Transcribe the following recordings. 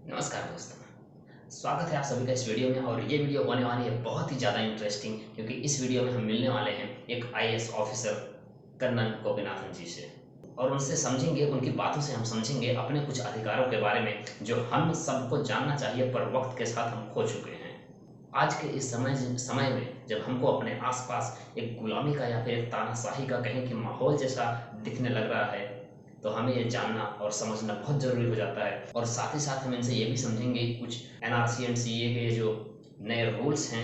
नमस्कार दोस्तों, स्वागत है आप सभी का इस वीडियो में। और ये वीडियो होने वाली है बहुत ही ज़्यादा इंटरेस्टिंग, क्योंकि इस वीडियो में हम मिलने वाले हैं एक आईएएस ऑफिसर कर्नल गोपीनाथन जी से, और उनसे समझेंगे, उनकी बातों से हम समझेंगे अपने कुछ अधिकारों के बारे में जो हम सबको जानना चाहिए पर वक्त के साथ हम खो चुके हैं। आज के इस समय में जब हमको अपने आसपास एक गुलामी का या फिर एक तानाशाही का कहें कि माहौल जैसा दिखने लग रहा है, तो हमें ये जानना और समझना बहुत ज़रूरी हो जाता है। और साथ ही साथ हम इनसे ये भी समझेंगे कुछ एनआरसी एंड सीए के जो नए रूल्स हैं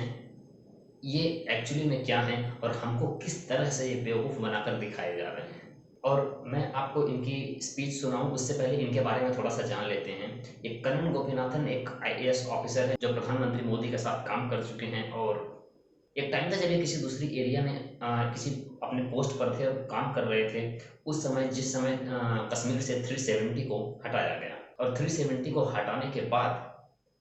ये एक्चुअली में क्या हैं और हमको किस तरह से ये बेवकूफ़ बनाकर दिखाए जा रहे हैं। और मैं आपको इनकी स्पीच सुनाऊं उससे पहले इनके बारे में थोड़ा सा जान लेते हैं। एक कर्नल गोपीनाथन एक आईएएस ऑफिसर है जो प्रधानमंत्री मोदी के साथ काम कर चुके हैं। और एक टाइम था जब ये किसी दूसरी एरिया में किसी अपने पोस्ट पर थे और काम कर रहे थे। उस समय जिस समय कश्मीर से 370 को हटाया गया, और 370 को हटाने के बाद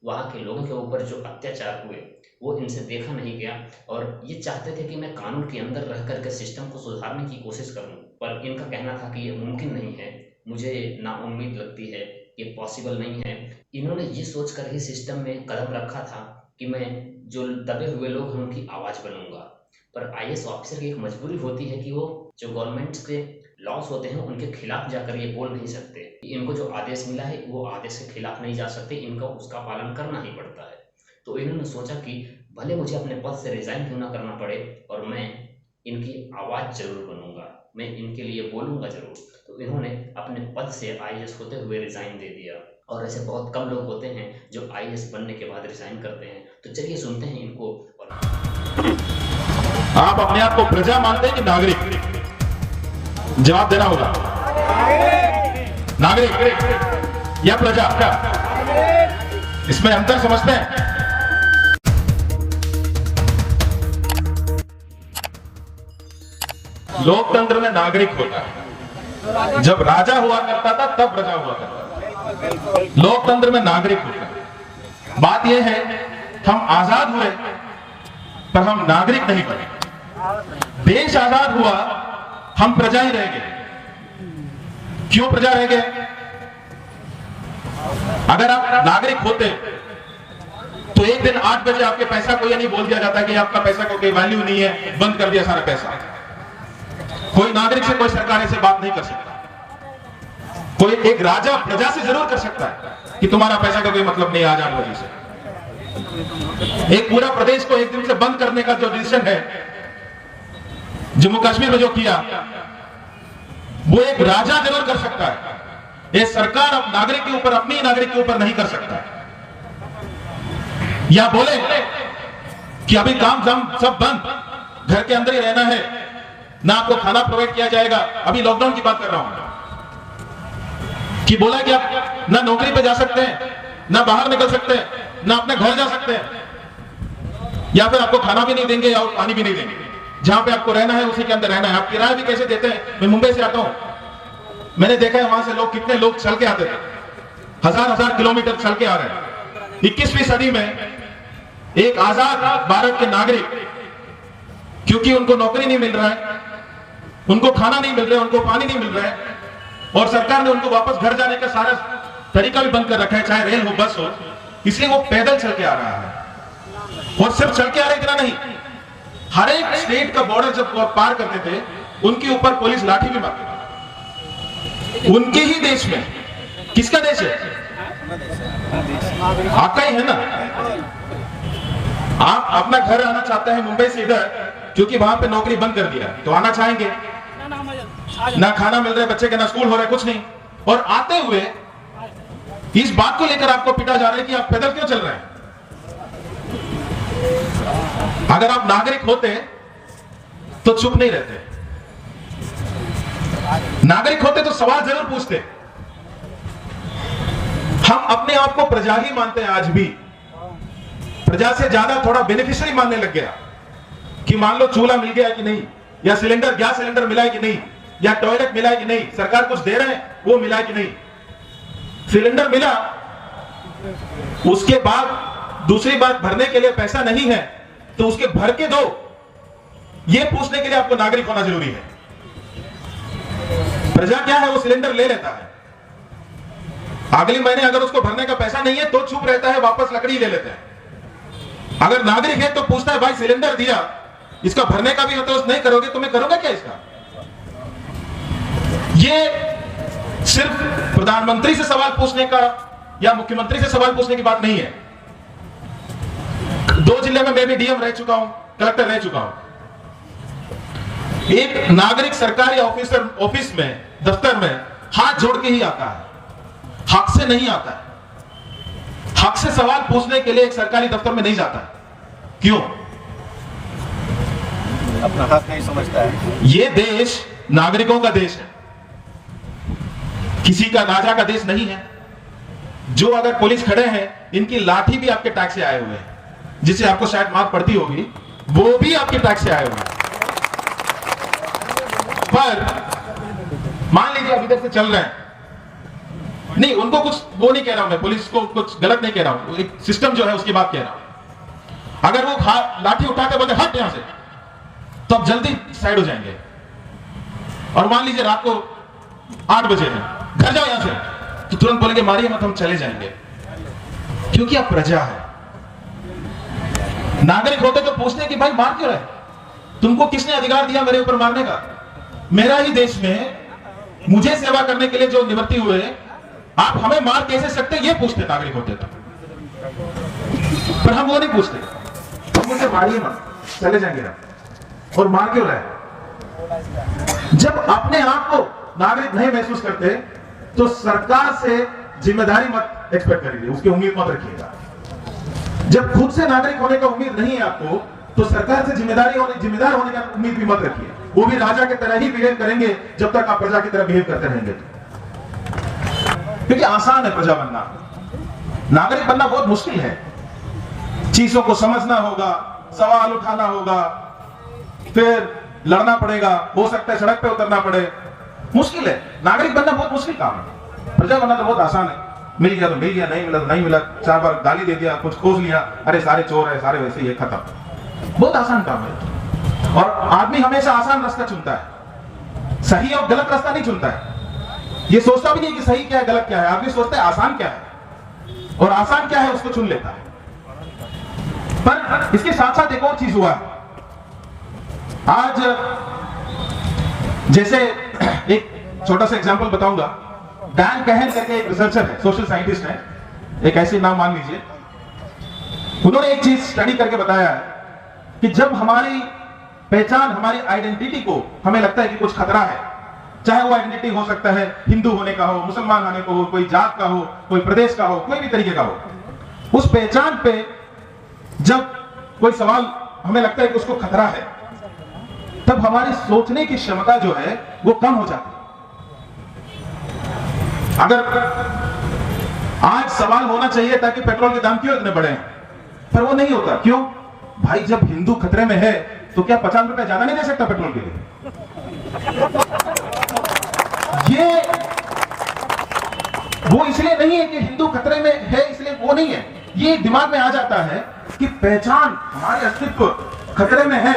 वहाँ के लोगों के ऊपर जो अत्याचार हुए वो इनसे देखा नहीं गया। और ये चाहते थे कि मैं कानून के अंदर रह कर के सिस्टम को सुधारने की कोशिश करूं, पर इनका कहना था कि ये मुमकिन नहीं है, मुझे नाउम्मीद लगती है, ये पॉसिबल नहीं है। इन्होंने ये सोच कर ही सिस्टम में कदम रखा था कि मैं जो दबे हुए लोग हैं उनकी आवाज़ बनूंगा। पर आईएएस ऑफिसर की एक मजबूरी होती है कि वो जो गवर्नमेंट के लॉस होते हैं उनके खिलाफ जाकर ये बोल नहीं सकते। इनको जो आदेश मिला है वो आदेश के खिलाफ नहीं जा सकते, इनको उसका पालन करना ही पड़ता है। तो इन्होंने सोचा कि भले मुझे अपने पद से रिजाइन क्यों ना करना पड़े, और मैं इनकी आवाज़ जरूर बनूंगा, मैं इनके लिए बोलूंगा जरूर। तो इन्होंने अपने पद से आईएएस होते हुए रिजाइन दे दिया। और ऐसे बहुत कम लोग होते हैं जो आईएएस बनने के बाद रिजाइन करते हैं। तो चलिए सुनते हैं इनको। आप अपने आप को प्रजा मानते हैं कि नागरिक? जवाब देना होगा। नागरिक या प्रजा, इसमें अंतर समझते हैं? लोकतंत्र में नागरिक होता है, जब राजा हुआ करता था तब प्रजा हुआ करता था। लोकतंत्र में नागरिक होता है। बात यह है हम आजाद हुए पर हम नागरिक नहीं बने। देश आजाद हुआ, हम प्रजा ही रह गए। क्यों प्रजा रह गए? अगर आप नागरिक होते तो एक दिन 8 बजे आपके पैसा को यह नहीं बोल दिया जाता कि आपका पैसा को कोई वैल्यू नहीं है, बंद कर दिया सारा पैसा। कोई नागरिक से कोई सरकार ऐसे बात नहीं कर सकता। कोई एक राजा प्रजा से जरूर कर सकता है कि तुम्हारा पैसा का कोई मतलब नहीं, आजाद वजह से। एक पूरा प्रदेश को एक दिन से बंद करने का जो डिसीजन है जम्मू कश्मीर में जो किया, वो एक राजा जरूर कर सकता है। ये सरकार अब नागरिक के ऊपर, अपनी नागरिक के ऊपर नहीं कर सकता। या बोले कि अभी काम धाम सब बंद, घर के अंदर ही रहना है, ना आपको खाना प्रोवाइड किया जाएगा। अभी लॉकडाउन की बात कर रहा हूं कि बोला कि आप ना नौकरी पे जा सकते हैं, ना बाहर निकल सकते हैं, ना अपने घर जा सकते हैं, या फिर आपको खाना भी नहीं देंगे और पानी भी नहीं देंगे। जहां पे आपको रहना है उसी के अंदर रहना है। आप किराया भी कैसे देते हैं? मैं मुंबई से आता हूं, मैंने देखा है वहां से लोग, कितने लोग चल के आते थे, हजार किलोमीटर चल के आ रहे हैं। 21वीं सदी में एक आजाद भारत के नागरिक, क्योंकि उनको नौकरी नहीं मिल रहा है, उनको खाना नहीं मिल रहा है, उनको पानी नहीं मिल रहा है, और सरकार ने उनको वापस घर जाने का सारा तरीका भी बंद कर रखा है, चाहे रेल हो, बस हो, इसलिए वो पैदल चल के आ रहा है। और सिर्फ चल के आ रहे इतना नहीं, हर एक स्टेट का बॉर्डर जब वो पार करते थे उनके ऊपर पुलिस लाठी भी मारती थी। उनके ही देश में। किसका देश है? आपका ही है ना। आप अपना घर आना चाहते हैं मुंबई से इधर, क्योंकि वहां पे नौकरी बंद कर दिया, तो आना चाहेंगे, ना खाना मिल रहा है बच्चे के, ना स्कूल हो रहा है, कुछ नहीं। और आते हुए इस बात को लेकर आपको पिटा जा रहा है कि आप पैदल क्यों चल रहे हैं। अगर आप नागरिक होते तो चुप नहीं रहते, नागरिक होते तो सवाल जरूर पूछते। हम अपने आप को प्रजा ही मानते हैं आज भी। प्रजा से ज्यादा थोड़ा बेनिफिशियरी मानने लग गया कि मान लो चूल्हा मिल गया कि नहीं, या सिलेंडर, गैस सिलेंडर मिला है कि नहीं, या टॉयलेट मिला है कि नहीं, सरकार कुछ दे रहे हैं वो मिला है कि नहीं। सिलेंडर मिला, उसके बाद दूसरी बात भरने के लिए पैसा नहीं है तो उसके भर के दो, ये पूछने के लिए आपको नागरिक होना जरूरी है। प्रजा क्या है? वो सिलेंडर ले लेता है, अगले महीने अगर उसको भरने का पैसा नहीं है तो चुप रहता है, वापस लकड़ी ले लेते हैं। अगर नागरिक है तो पूछता है भाई सिलेंडर दिया, इसका भरने का भी होता है, नहीं करोगे तो मैं करूंगा क्या इसका? ये सिर्फ प्रधानमंत्री से सवाल पूछने का या मुख्यमंत्री से सवाल पूछने की बात नहीं है। 2 जिले में मैं भी डीएम रह चुका हूं, कलेक्टर रह चुका हूं। एक नागरिक सरकारी ऑफिस में, दफ्तर में हाथ जोड़ के ही आता है, हक से नहीं आता है। हक से सवाल पूछने के लिए एक सरकारी दफ्तर में नहीं जाता है। क्यों? अपना हक नहीं समझता है। ये देश नागरिकों का देश है, किसी का राजा का देश नहीं है। जो अगर पुलिस खड़े हैं, इनकी लाठी भी आपके टैक्स से आए हुए हैं, जिससे आपको शायद मार पड़ती होगी, वो भी आपके टैक्स से आए हुए हैं। पर मान लीजिए आप इधर से चल रहे हैं, नहीं उनको कुछ वो नहीं कह रहा हूं मैं, पुलिस को कुछ गलत नहीं कह रहा हूं, एक सिस्टम जो है उसकी बात कह रहा हूं। अगर वो लाठी उठा के बोलते हट यहां से, तो आप जल्दी साइड हो जाएंगे। और मान लीजिए रात को 8 बजे है, घर जाओ यहां से, तो तुरंत बोलेंगे मारिए मत, हम चले जाएंगे। क्योंकि आप प्रजा है। नागरिक होते तो पूछते कि भाई मार क्यों रहे, तुमको किसने अधिकार दिया मेरे ऊपर मारने का? मेरा ही देश में मुझे सेवा करने के लिए जो निवृत्ति हुए, आप हमें मार कैसे सकते, ये पूछते नागरिक होते तो। पर हम वो नहीं पूछते, हम मुझे मारिए मत, चले जाएंगे आप। और मार क्यों रहे? जब अपने आप को नागरिक नहीं महसूस करते तो सरकार से जिम्मेदारी मत एक्सपेक्ट करिए, उसकी उम्मीद मत रखिएगा। जब खुद से नागरिक होने का उम्मीद नहीं है आपको, तो सरकार से जिम्मेदार होने का उम्मीद भी मत रखिए। वो भी राजा की तरह ही बिहेव करेंगे जब तक आप प्रजा की तरह बिहेव करते रहेंगे। क्योंकि आसान है प्रजा बनना, नागरिक बनना बहुत मुश्किल है। चीजों को समझना होगा, सवाल उठाना होगा, फिर लड़ना पड़ेगा, हो सकता है सड़क पे उतरना पड़े, मुश्किल है। नागरिक बनना बहुत मुश्किल काम है, प्रजा बनना तो बहुत आसान है। मिल गया तो मिल गया, नहीं मिला तो नहीं मिला, 4 बार गाली दे दिया, कुछ खोज लिया, अरे सारे चोर है, सारे वैसे ही है, खत्म। बहुत आसान काम है। और आदमी हमेशा आसान रास्ता चुनता है, सही और गलत रास्ता नहीं चुनता है। ये सोचता भी नहीं कि सही क्या है गलत क्या है, आदमी सोचता है आसान क्या है, और आसान क्या है उसको चुन लेता है। पर इसके साथ साथ एक और चीज हुआ आज, जैसे एक छोटा सा एग्जांपल बताऊंगा। डैन कहन करके एक रिसर्चर है, सोशल साइंटिस्ट है, एक ऐसे नाम मान लीजिए। उन्होंने एक चीज स्टडी करके बताया है कि जब हमारी पहचान, हमारी आइडेंटिटी को हमें लगता है कि कुछ खतरा है, चाहे वो आइडेंटिटी हो सकता है हिंदू होने का हो, मुसलमान होने को हो, कोई जात का हो, कोई प्रदेश का हो, कोई भी तरीके का हो, उस पहचान पे जब कोई सवाल हमें लगता है कि उसको खतरा है, तब हमारी सोचने की क्षमता जो है वो कम हो जाती है। अगर आज सवाल होना चाहिए ताकि पेट्रोल के दाम क्यों इतने बढ़े हैं, पर वो नहीं होता। क्यों? भाई जब हिंदू खतरे में है तो क्या 50 रुपए ज्यादा नहीं दे सकता पेट्रोल के लिए? ये वो इसलिए नहीं है कि हिंदू खतरे में है, इसलिए वो नहीं है। ये दिमाग में आ जाता है कि पहचान, हमारे अस्तित्व खतरे में है,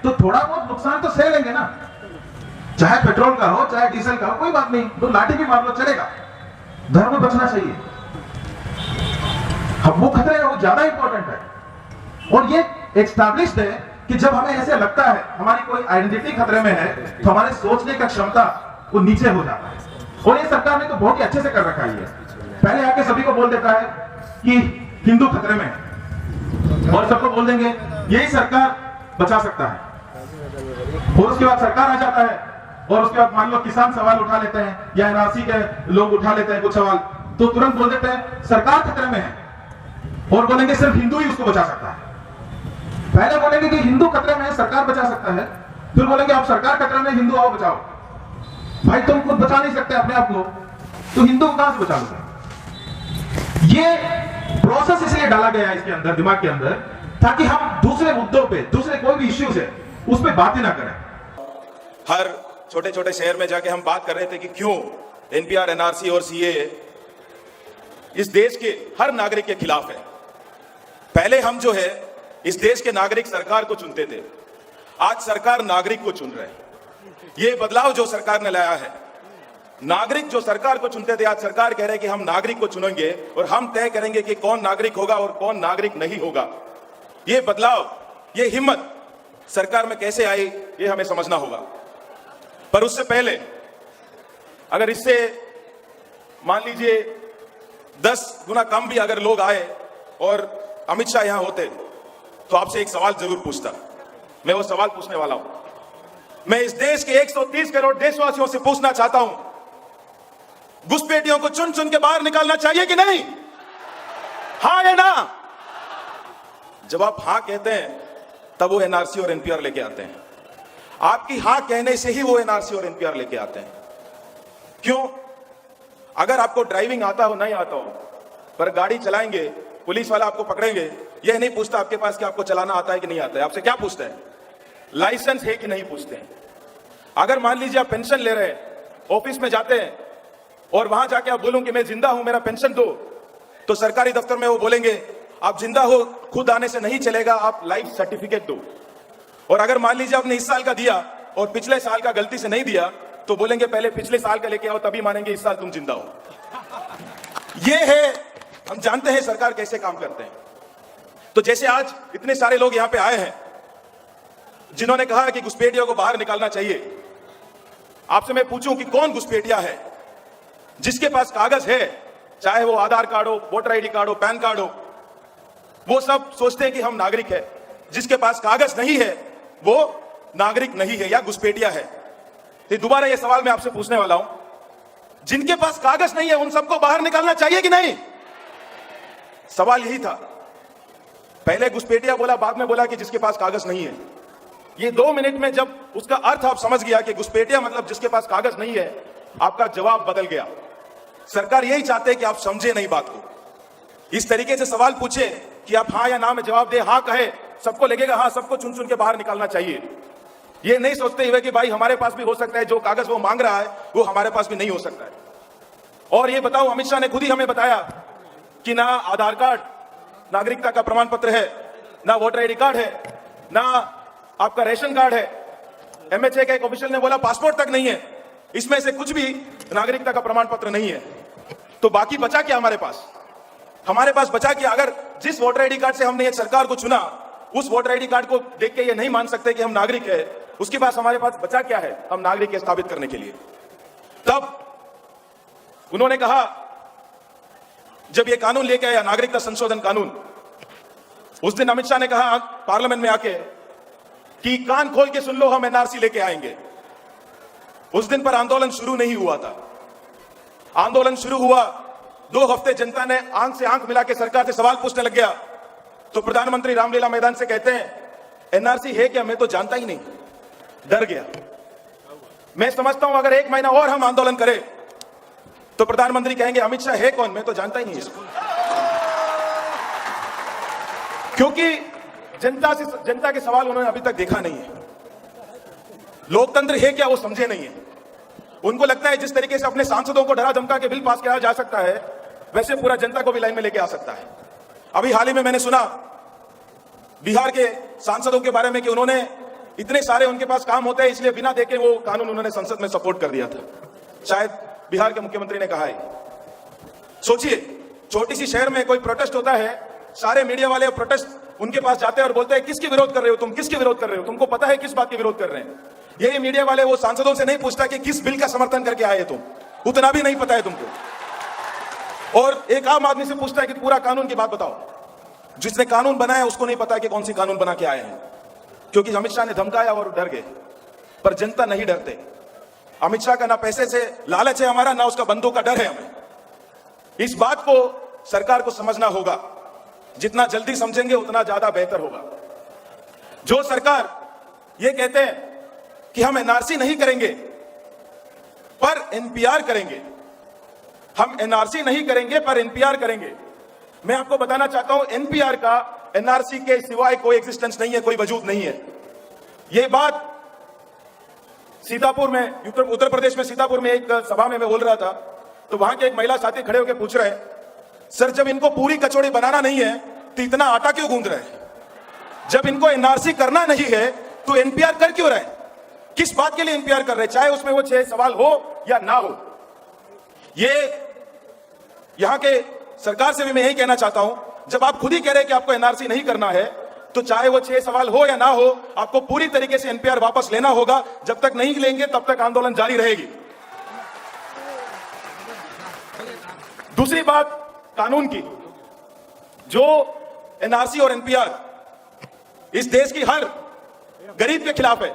तो थोड़ा बहुत नुकसान तो सह लेंगे ना, चाहे पेट्रोल का हो चाहे डीजल का हो, कोई बात नहीं, तो लाठी भी मार लो चलेगा, धर्म बचना चाहिए। अब वो खतरे है, वो ज्यादा इंपॉर्टेंट है। और ये एस्टैब्लिश्ड है कि जब हमें ऐसे लगता है हमारी कोई आइडेंटिटी खतरे में है, तो हमारे सोचने का क्षमता वो नीचे हो जाता है। और ये सरकार ने तो बहुत ही अच्छे से कर रखा है। पहले आके सभी को बोल देता है कि हिंदू खतरे में है, और सबको बोल देंगे यही सरकार बचा सकता है। और उसके बाद सरकार आ जाता है, और उसके बाद मान लो किसान सवाल उठा लेते हैं या एनआरसी के लोग उठा लेते हैं कुछ सवाल, तो तुरंत बोल देते हैं सरकार खतरे में है, और बोलेंगे सिर्फ हिंदू ही उसको बचा सकता है। पहले बोलेंगे कि हिंदू खतरे में है, सरकार बचा सकता है, फिर बोलेंगे आप सरकार खतरे में, हिंदू आओ बचाओ। भाई तुम खुद बचा नहीं सकते अपने आप को, तो हिंदू को कहां से बचा लोगे? ये प्रोसेस इसलिए डाला गया है इसके अंदर, दिमाग के अंदर, ताकि हम दूसरे मुद्दों पे, दूसरे कोई भी इश्यूज है उस पर बातें ना करें। हर छोटे छोटे शहर में जाके हम बात कर रहे थे कि क्यों एनपीआर, एनआरसी और सीएए इस देश के हर नागरिक के खिलाफ है। पहले हम जो है इस देश के नागरिक सरकार को चुनते थे, आज सरकार नागरिक को चुन रहे हैं। ये बदलाव जो सरकार ने लाया है, नागरिक जो सरकार को चुनते थे, आज सरकार कह रहे हैं कि हम नागरिक को चुनेंगे और हम तय करेंगे कि कौन नागरिक होगा और कौन नागरिक नहीं होगा। ये बदलाव, ये हिम्मत सरकार में कैसे आई, ये हमें समझना होगा। पर उससे पहले अगर इससे मान लीजिए 10 गुना कम भी अगर लोग आए और अमित शाह यहां होते तो आपसे एक सवाल जरूर पूछता। मैं वो सवाल पूछने वाला हूं। मैं इस देश के 130 करोड़ देशवासियों से पूछना चाहता हूं, घुसपैठियों को चुन चुन के बाहर निकालना चाहिए कि नहीं? हां या ना? जब आप हां कहते हैं तब वो एनआरसी और एनपीआर लेके आते हैं। आपकी हां कहने से ही वो एनआरसी और एनपीआर लेके आते हैं। क्यों? अगर आपको ड्राइविंग आता हो नहीं आता हो, पर गाड़ी चलाएंगे, पुलिस वाला आपको पकड़ेंगे, यह नहीं पूछता आपके पास कि आपको चलाना आता है कि नहीं आता है। आपसे क्या पूछता है? लाइसेंस है कि नहीं पूछते हैं। अगर मान लीजिए आप पेंशन ले रहे हैं, ऑफिस में जाते हैं और वहां जाके आप बोलूं कि मैं जिंदा हूं, मेरा पेंशन दो, तो सरकारी दफ्तर में वो बोलेंगे आप जिंदा हो, खुद आने से नहीं चलेगा, आप लाइफ सर्टिफिकेट दो। और अगर मान लीजिए आपने इस साल का दिया और पिछले साल का गलती से नहीं दिया, तो बोलेंगे पहले पिछले साल का लेके आओ, तभी मानेंगे इस साल तुम जिंदा हो। ये है, हम जानते हैं सरकार कैसे काम करते हैं। तो जैसे आज इतने सारे लोग यहां पे आए हैं जिन्होंने कहा कि घुसपैठियों को बाहर निकालना चाहिए, आपसे मैं पूछूं कि कौन घुसपैठिया है? जिसके पास कागज है, चाहे वो आधार कार्ड हो, वोटर आईडी कार्ड हो, पैन कार्ड हो, वो सब सोचते हैं कि हम नागरिक है। जिसके पास कागज नहीं है वो नागरिक नहीं है या घुसपैठिया है। तो दोबारा ये सवाल मैं आपसे पूछने वाला हूं, जिनके पास कागज नहीं है उन सबको बाहर निकालना चाहिए कि नहीं? सवाल यही था। पहले घुसपैठिया बोला, बाद में बोला कि जिसके पास कागज नहीं है। ये 2 मिनट में जब उसका अर्थ आप समझ गया कि घुसपैठिया मतलब जिसके पास कागज नहीं है, आपका जवाब बदल गया। सरकार यही चाहते हैं कि आप समझे नहीं बात को। इस तरीके से सवाल पूछे कि आप हां या ना में जवाब दे, हां कहे, सबको लगेगा हां, सबको चुन चुन के बाहर निकालना चाहिए। ये नहीं सोचते हुए कि भाई हमारे पास भी हो सकता है, जो कागज वो मांग रहा है वो हमारे पास भी नहीं हो सकता है। और ये बताओ, अमित शाह ने खुद ही हमें बताया कि ना आधार कार्ड नागरिकता का प्रमाण पत्र है, ना वोटर आईडी कार्ड है, ना आपका रेशन कार्ड है। एमएचए का एक ऑफिशियल ने बोला पासपोर्ट तक नहीं है। इसमें से कुछ भी नागरिकता का प्रमाण पत्र नहीं है। तो बाकी बचा क्या हमारे पास? हमारे पास बचा कि अगर जिस वोटर आईडी कार्ड से हमने ये सरकार को चुना, उस वोटर आईडी कार्ड को देख के ये नहीं मान सकते कि हम नागरिक है, उसके पास हमारे पास बचा क्या है हम नागरिक के स्थापित करने के लिए? तब उन्होंने कहा, जब ये कानून लेके आया नागरिकता संशोधन कानून, उस दिन अमित शाह ने कहा पार्लियामेंट में आके कि कान खोल के सुन लो, हम एनआरसी लेके आएंगे। उस दिन पर आंदोलन शुरू नहीं हुआ था। आंदोलन शुरू हुआ, 2 हफ्ते जनता ने आंख से आंख मिला के सरकार से सवाल पूछने लग गया, तो प्रधानमंत्री रामलीला मैदान से कहते हैं एनआरसी है क्या? मैं तो जानता ही नहीं, डर गया। मैं समझता हूं अगर 1 महीना और हम आंदोलन करें तो प्रधानमंत्री कहेंगे अमित शाह है कौन? मैं तो जानता ही नहीं इसको। क्योंकि जनता के सवाल उन्होंने अभी तक देखा नहीं है। लोकतंत्र है क्या वो समझे नहीं है। उनको लगता है जिस तरीके से अपने सांसदों को डरा धमका के बिल पास किया जा सकता है, वैसे पूरा जनता को भी लाइन में लेके आ सकता है। अभी हाल ही में मैंने सुना बिहार के सांसदों के बारे में कि उन्होंने इतने सारे उनके पास काम होते हैं, इसलिए बिना देखे वो कानून उन्होंने संसद में सपोर्ट कर दिया था। शायद बिहार के मुख्यमंत्री ने कहा है। सोचिए, छोटी सी शहर में कोई प्रोटेस्ट होता है, सारे मीडिया वाले प्रोटेस्ट उनके पास जाते हैं और बोलते हैं किसकी विरोध कर रहे हो तुम, किसकी विरोध कर रहे हो, तुमको पता है किस बात की विरोध कर रहे हैं? यही मीडिया वाले वो सांसदों से नहीं पूछता कि किस बिल का समर्थन करके आए तुम, उतना भी नहीं पता है तुमको। और एक आम आदमी से पूछता है कि पूरा कानून की बात बताओ। जिसने कानून बनाया उसको नहीं पता कि कौन सी कानून बना के आए हैं, क्योंकि अमित शाह ने धमकाया और डर गए। पर जनता नहीं डरते। अमित शाह का ना पैसे से लालच है हमारा, ना उसका बंदूक का डर है हमें। इस बात को सरकार को समझना होगा। जितना जल्दी समझेंगे उतना ज्यादा बेहतर होगा। जो सरकार ये कहते हैं कि हम एनआरसी नहीं करेंगे पर एनपीआर करेंगे, हम एनआरसी नहीं करेंगे पर एनपीआर करेंगे, मैं आपको बताना चाहता हूं एनपीआर का एनआरसी के सिवाय कोई एग्जिस्टेंस नहीं है, कोई वजूद नहीं है। यह बात सीतापुर में, उत्तर प्रदेश में सीतापुर में एक सभा में मैं बोल रहा था, तो वहां के एक महिला साथी खड़े होकर पूछ रहे हैं, सर जब इनको पूरी कचौड़ी बनाना नहीं है तो इतना आटा क्यों गूंद रहे हैं? जब इनको एनआरसी करना नहीं है तो एनपीआर कर क्यों रहे हैं? किस बात के लिए एनपीआर कर रहे हैं? चाहे उसमें वो 6 सवाल हो या ना हो, ये यहां के सरकार से भी मैं यही कहना चाहता हूं, जब आप खुद ही कह रहे हैं कि आपको एनआरसी नहीं करना है, तो चाहे वो 6 सवाल हो या ना हो, आपको पूरी तरीके से एनपीआर वापस लेना होगा। जब तक नहीं लेंगे तब तक आंदोलन जारी रहेगी। दूसरी बात कानून की, जो एनआरसी और एनपीआर इस देश की हर गरीब के खिलाफ है।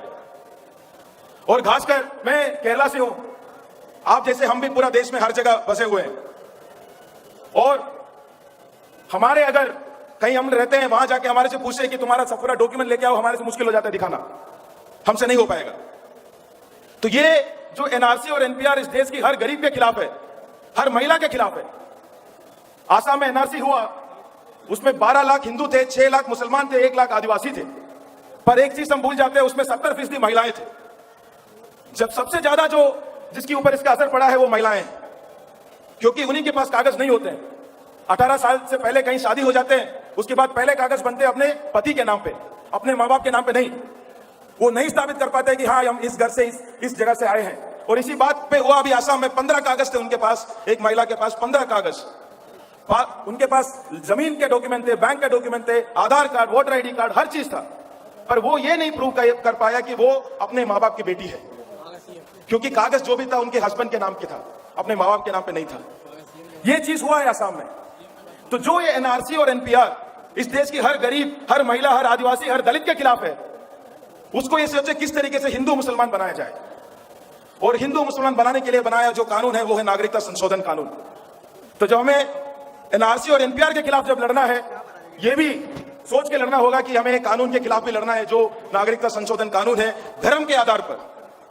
और खासकर मैं केरला से हूं, आप जैसे हम भी पूरा देश में हर जगह बसे हुए हैं, और हमारे अगर कहीं हम रहते हैं, वहां जाके हमारे से पूछे कि तुम्हारा सब पूरा डॉक्यूमेंट लेके आओ, हमारे से मुश्किल हो जाता है दिखाना, हमसे नहीं हो पाएगा। तो ये जो एनआरसी और एनपीआर इस देश की हर गरीब के खिलाफ है, हर महिला के खिलाफ है। आसाम में एनआरसी हुआ, उसमें 12 लाख हिंदू थे, 6 लाख मुसलमान थे, 1 लाख आदिवासी थे। पर एक चीज हम भूल जाते हैं, उसमें 70% महिलाएं थे। जब सबसे ज्यादा जो जिसके ऊपर इसका असर पड़ा है वो महिलाएं हैं, क्योंकि उन्हीं के पास कागज नहीं होते हैं। 18 साल से पहले कहीं शादी हो जाते हैं, उसके बाद पहले कागज बनते हैं अपने पति के नाम पे, अपने माँ बाप के नाम पे नहीं। वो नहीं साबित कर पाते कि हाँ हम इस घर से इस जगह से आए हैं। और इसी बात पे हुआ अभी आसाम में 15 कागज थे उनके पास, एक महिला के पास 15 कागज, उनके पास जमीन के डॉक्यूमेंट थे, बैंक के डॉक्यूमेंट थे, आधार कार्ड, वोटर आईडी कार्ड, हर चीज था। पर वो ये नहीं प्रूव कर पाया कि वो अपने माँ बाप की बेटी है, क्योंकि कागज जो भी था उनके हस्बैंड के नाम के था, अपने माँ बाप के नाम पे नहीं था। ये चीज हुआ है आसाम में। तो जो ये एनआरसी और एनपीआर इस देश की हर गरीब, हर महिला, हर आदिवासी, हर दलित के खिलाफ है, उसको ये सोचे किस तरीके से हिंदू मुसलमान बनाया जाए। और हिंदू मुसलमान बनाने के लिए बनाया जो कानून है वो है नागरिकता संशोधन कानून। तो जब हमें एनआरसी और एनपीआर के खिलाफ जब लड़ना है, ये भी सोच के लड़ना होगा कि हमें कानून के खिलाफ भी लड़ना है जो नागरिकता संशोधन कानून है। धर्म के आधार पर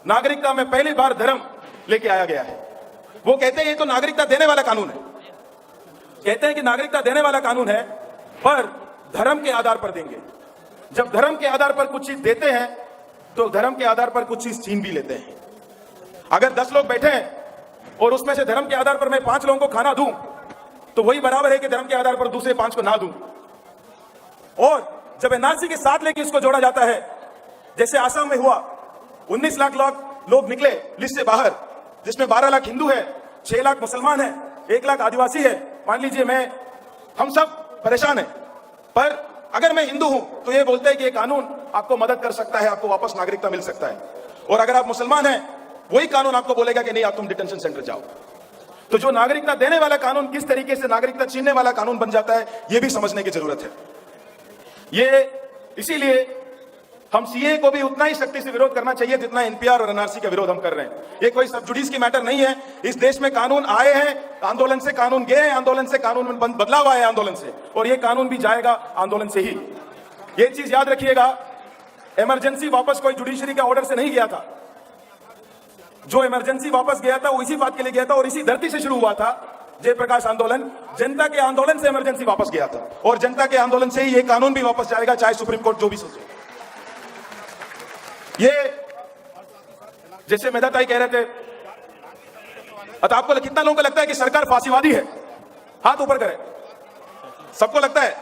नागरिकता में पहली बार धर्म लेके आया गया है। वो कहते हैं ये तो नागरिकता देने वाला कानून है, कहते हैं कि नागरिकता देने वाला कानून है, पर धर्म के आधार पर देंगे। जब धर्म के आधार पर कुछ चीज देते हैं तो धर्म के आधार पर कुछ चीज छीन भी लेते हैं। अगर 10 लोग बैठे हैं और उसमें से धर्म के आधार पर मैं 5 लोगों को खाना दूं, तो वही बराबर है कि धर्म के आधार पर दूसरे 5 को ना दूं। और जब एनआरसी के साथ लेके इसको जोड़ा जाता है, जैसे आसाम में हुआ, 19 लाख लोग निकले लिस्ट से बाहर, जिसमें 12 लाख हिंदू है, 6 लाख मुसलमान है, 1 लाख आदिवासी है। मान लीजिए हम सब परेशान हैं, पर अगर मैं हिंदू हूं तो ये बोलते हैं कि ये कानून आपको मदद कर सकता है, आपको वापस नागरिकता मिल सकता है। और अगर आप मुसलमान हैं, वही कानून आपको बोलेगा कि नहीं, आप तुम डिटेंशन सेंटर जाओ। तो जो नागरिकता देने वाला कानून किस तरीके से नागरिकता छीनने वाला कानून बन जाता है, यह भी समझने की जरूरत है। ये इसीलिए हम सीए को भी उतना ही शक्ति से विरोध करना चाहिए जितना एनपीआर और एनआरसी का विरोध हम कर रहे हैं। ये कोई सब जुडिस की मैटर नहीं है। इस देश में कानून आए हैं, आंदोलन से कानून गए, आंदोलन से कानून में बदलाव आया आंदोलन से, और ये कानून भी जाएगा आंदोलन से ही। ये चीज याद रखिएगा, इमरजेंसी वापस कोई जुडिशरी का ऑर्डर से नहीं गया था। जो इमरजेंसी वापस गया था वो इसी बात के लिए गया था, और इसी धरती से शुरू हुआ था जयप्रकाश आंदोलन। जनता के आंदोलन से इमरजेंसी वापस गया था, और जनता के आंदोलन से ही ये कानून भी वापस जाएगा, चाहे सुप्रीम कोर्ट जो भी सोचे। ये जैसे मेधाताई कह रहे थे, आपको कितना लोगों को लगता है कि सरकार फांसीवादी है? हाथ ऊपर करें। सबको लगता है?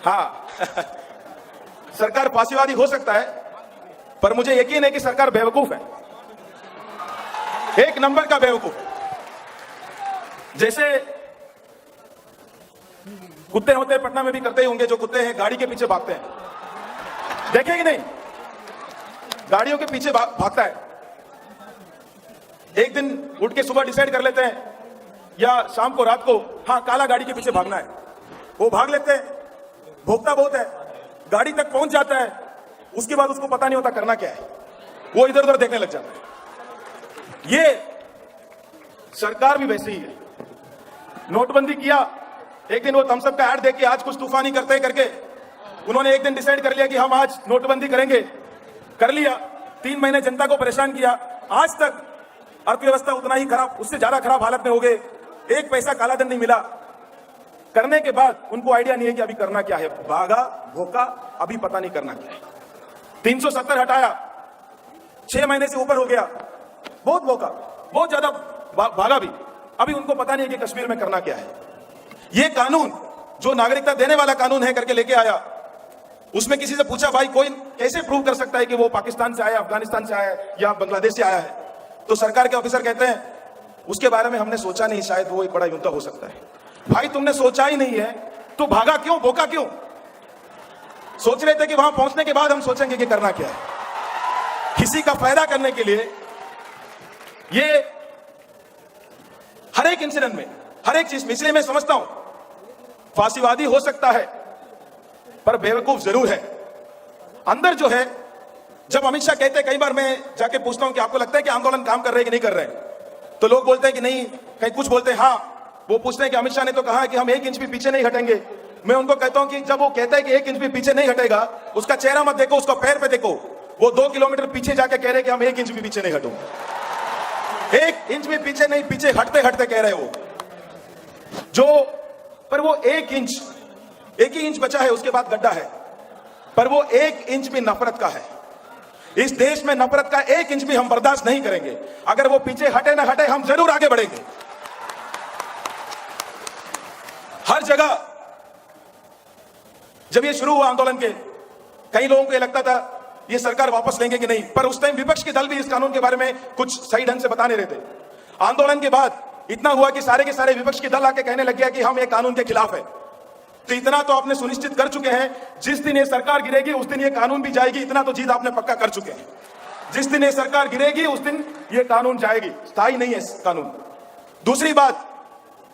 हाँ सरकार फांसीवादी हो सकता है, पर मुझे यकीन है कि सरकार बेवकूफ है, एक नंबर का बेवकूफ। जैसे कुत्ते होते हैं, पटना में भी करते ही होंगे, जो कुत्ते हैं गाड़ी के पीछे भागते हैं, देखे कि नहीं? गाड़ियों के पीछे भागता है। एक दिन उठ के सुबह डिसाइड कर लेते हैं या शाम को, रात को, हाँ काला गाड़ी के पीछे भागना है। वो भाग लेते हैं, भोगता बहुत है, गाड़ी तक पहुंच जाता है, उसके बाद उसको पता नहीं होता करना क्या है, वो इधर उधर देखने लग जाता है। ये सरकार भी वैसे ही है। नोटबंदी किया, एक दिन वो थम्स अप का ऐड देख के आज कुछ तूफानी करते करके उन्होंने एक दिन डिसाइड कर लिया कि हम आज नोटबंदी करेंगे, कर लिया। 3 महीने जनता को परेशान किया, आज तक अर्थव्यवस्था उतना ही खराब, उससे ज्यादा खराब हालत में हो गए, 1 पैसा काला धन नहीं मिला। करने के बाद उनको आइडिया नहीं है कि अभी करना क्या है, भागा भोका, अभी पता नहीं करना क्या है। 370 हटाया, 6 महीने से ऊपर हो गया, बहुत भोका, बहुत ज्यादा भागा भी, अभी उनको पता नहीं है कि कश्मीर में करना क्या है। ये कानून जो नागरिकता देने वाला कानून है करके लेके आया, उसमें किसी से पूछा भाई कोई कैसे प्रूव कर सकता है कि वो पाकिस्तान से आया, अफगानिस्तान से आया है या बांग्लादेश से आया है? तो सरकार के ऑफिसर कहते हैं उसके बारे में हमने सोचा नहीं, शायद वो एक बड़ा युद्ध हो सकता है। भाई तुमने सोचा ही नहीं है तो भागा क्यों, भोका क्यों? सोच रहे थे कि वहां पहुंचने के बाद हम सोचेंगे कि करना क्या है। किसी का फायदा करने के लिए ये हर एक इंसिडेंट में, हर एक चीज, इसलिए मैं समझता हूं फांसीवादी हो सकता है पर बेवकूफ जरूर है। अंदर जो है, जब अमित शाह कहते हैं, कई बार मैं जाके पूछता हूं कि आपको लगता है कि आंदोलन काम कर रहे हैं कि नहीं कर रहे हैं, तो लोग बोलते हैं कि नहीं, कहीं कुछ बोलते हैं हाँ। वो पूछते हैं कि अमित शाह ने तो कहा कि हम 1 इंच भी पीछे नहीं हटेंगे। मैं उनको कहता हूं कि जब वो कहता है कि 1 इंच भी पीछे नहीं हटेगा, उसका चेहरा मत देखो, उसका पैर पे देखो। वो 2 किलोमीटर पीछे जाके कह रहे कि हम 1 इंच भी पीछे नहीं हटूंगे। 1 इंच भी पीछे नहीं, पीछे हटते हटते कह रहे हो जो, पर वो 1 इंच, 1 ही इंच बचा है, उसके बाद गड्ढा है, पर वो 1 इंच भी नफरत का है। इस देश में नफरत का 1 इंच भी हम बर्दाश्त नहीं करेंगे। अगर वो पीछे हटे ना हटे, हम जरूर आगे बढ़ेंगे। हर जगह जब ये शुरू हुआ आंदोलन के, कई लोगों को ये लगता था ये सरकार वापस लेंगे कि नहीं, पर उस टाइम विपक्ष के दल भी इस कानून के बारे में कुछ सही ढंग से बता नहीं रहे थे। आंदोलन के बाद इतना हुआ कि सारे के सारे विपक्ष के दल आके कहने लग गया कि हम ये कानून के खिलाफ है। तो इतना तो आपने सुनिश्चित कर चुके हैं, जिस दिन ये सरकार गिरेगी उस दिन ये कानून भी जाएगी। इतना तो जीत आपने पक्का कर चुके हैं। जिस दिन ये सरकार गिरेगी उस दिन ये कानून जाएगी, स्थायी नहीं है कानून। दूसरी बात,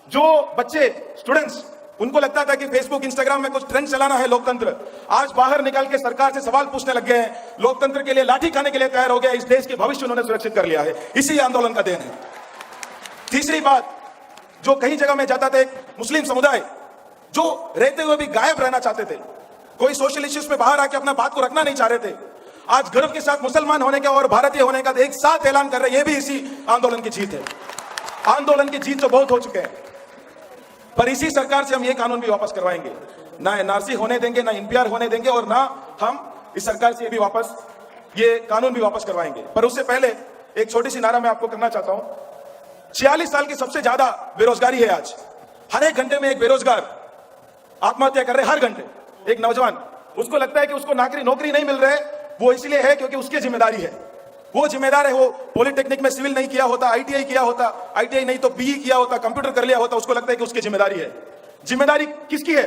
जो बच्चे, स्टूडेंट्स, उनको लगता था कि फेसबुक, इंस्टाग्राम में कुछ ट्रेंड चलाना है लोकतंत्र, आज बाहर निकल के सरकार से सवाल पूछने लग गए हैं। लोकतंत्र के लिए लाठी खाने के लिए तैयार हो गया। इस देश के भविष्य उन्होंने सुरक्षित कर लिया है। इसी आंदोलन का देन है। तीसरी बात, जो कई जगह में जाता था, एक मुस्लिम समुदाय जो रहते हुए भी गायब रहना चाहते थे, कोई सोशल इश्यूज में बाहर आके अपना बात को रखना नहीं चाह रहे थे, आज गर्व के साथ मुसलमान होने का और भारतीय होने का एक साथ ऐलान कर रहे हैं। ये भी इसी आंदोलन की जीत है। आंदोलन की जीत तो बहुत हो चुके हैं, पर इसी सरकार से हम ये कानून भी वापस करवाएंगे। ना एनआरसी होने देंगे, ना एनपीआर होने देंगे, और ना हम इस सरकार से ये भी वापस, ये कानून भी वापस करवाएंगे। पर उससे पहले एक छोटी सी नारा मैं आपको करना चाहता हूं। 46 साल की सबसे ज्यादा बेरोजगारी है आज। हर एक घंटे में एक बेरोजगार आत्महत्या कर रहे, हर घंटे एक नौजवान। उसको लगता है कि उसको नौकरी नहीं मिल रही है, वो इसलिए है क्योंकि उसकी जिम्मेदारी है। वो जिम्मेदार है, वो पॉलिटेक्निक में सिविल नहीं किया होता, आईटीआई किया होता, आईटीआई नहीं तो बीई किया होता, कंप्यूटर कर लिया होता, उसको लगता है कि उसकी जिम्मेदारी है। जिम्मेदारी किसकी है?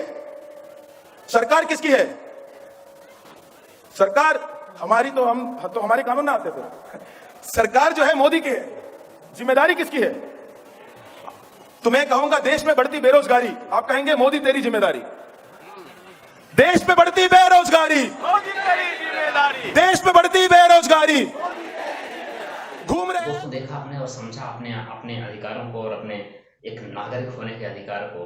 सरकार किसकी है? सरकार हमारी, तो हमारे कानून ना आते थे। सरकार जो है मोदी की है। जिम्मेदारी किसकी है? तो मैं कहूंगा देश में बढ़ती बेरोजगारी, आप कहेंगे मोदी तेरी जिम्मेदारी। देश में बढ़ती बेरोजगारी, मोदी तेरी जिम्मेदारी। देश में बढ़ती बेरोजगारी, घूम रहे। दोस्तों, देखा आपने और समझा आपने अपने अधिकारों को और अपने एक नागरिक होने के अधिकार को।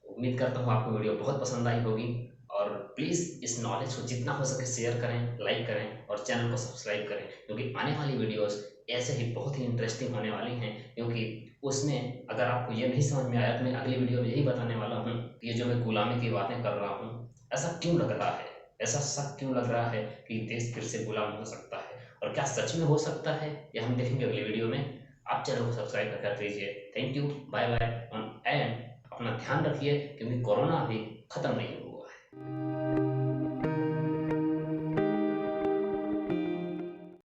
उम्मीद करता हूँ आपको वीडियो बहुत पसंद आई होगी, और प्लीज़ इस नॉलेज को जितना हो सके शेयर करें, लाइक करें और चैनल को सब्सक्राइब करें, क्योंकि आने वाली वीडियोस ऐसे ही बहुत ही इंटरेस्टिंग होने वाली हैं। क्योंकि उसमें अगर आपको ये नहीं समझ में आया तो मैं अगली वीडियो में यही बताने वाला हूँ कि ये जो मैं गुलामी की बातें कर रहा हूँ, ऐसा क्यों लग रहा है, ऐसा शक क्यों लग रहा है कि देश फिर से गुलाम हो सकता है, और क्या सच में हो सकता है, ये हम देखेंगे अगली वीडियो में। आप चैनल को सब्सक्राइब कर दीजिए। Thank you, bye bye and अपना ध्यान रखिए, क्योंकि कोरोना अभी खत्म नहीं हुआ।